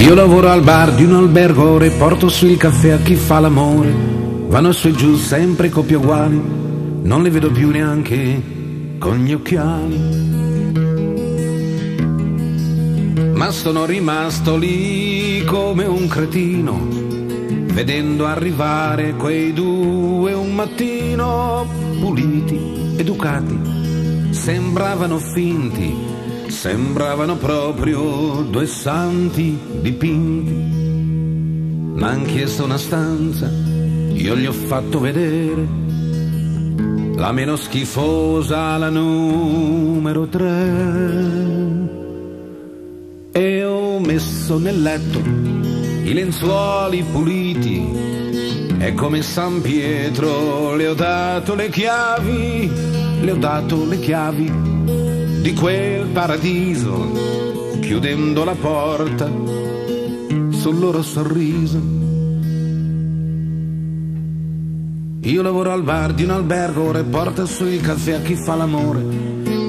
Io lavoro al bar di un albergo, riporto su il caffè a chi fa l'amore. Vanno su e giù sempre coppie uguali, non le vedo più neanche con gli occhiali. Ma sono rimasto lì come un cretino, vedendo arrivare quei due un mattino, puliti, educati, sembravano finti. Sembravano proprio due santi dipinti. M'han chiesto una stanza, io gli ho fatto vedere la meno schifosa, la numero 3. E ho messo nel letto i lenzuoli puliti e come San Pietro le ho dato le chiavi, le ho dato le chiavi di quel paradiso, chiudendo la porta sul loro sorriso. Io lavoro al bar di un albergo, reporta su il caffè a chi fa l'amore.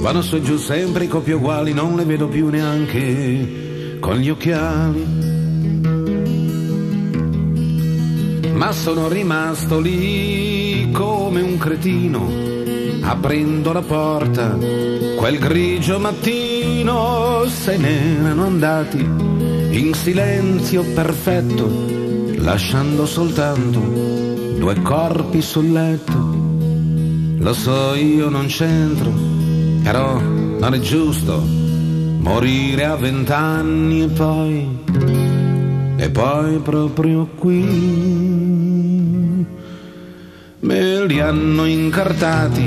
Vanno su e giù sempre i coppie uguali, non le vedo più neanche con gli occhiali. Ma sono rimasto lì come un cretino, aprendo la porta, quel grigio mattino se n'erano andati in silenzio perfetto, lasciando soltanto due corpi sul letto. Lo so, io non c'entro, però non è giusto morire a 20 anni e poi proprio qui me li hanno incartati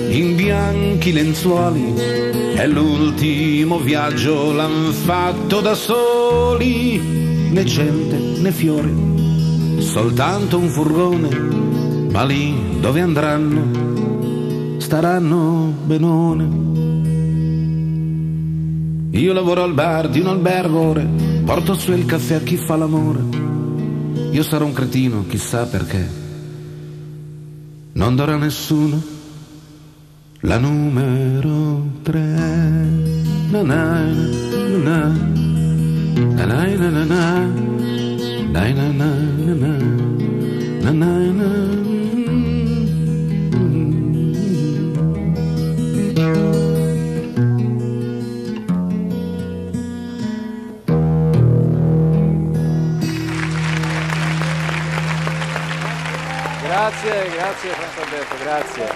in bianchi lenzuoli e l'ultimo viaggio l'han fatto da soli, né gente né fiori, soltanto un furgone, ma lì dove andranno staranno benone. Io lavoro al bar di un albergo, porto su il caffè a chi fa l'amore. Io sarò un cretino, chissà perché non darà nessuno la numero 3. Na na na na na na na na na na na na na. Grazie Franco Alberto, grazie.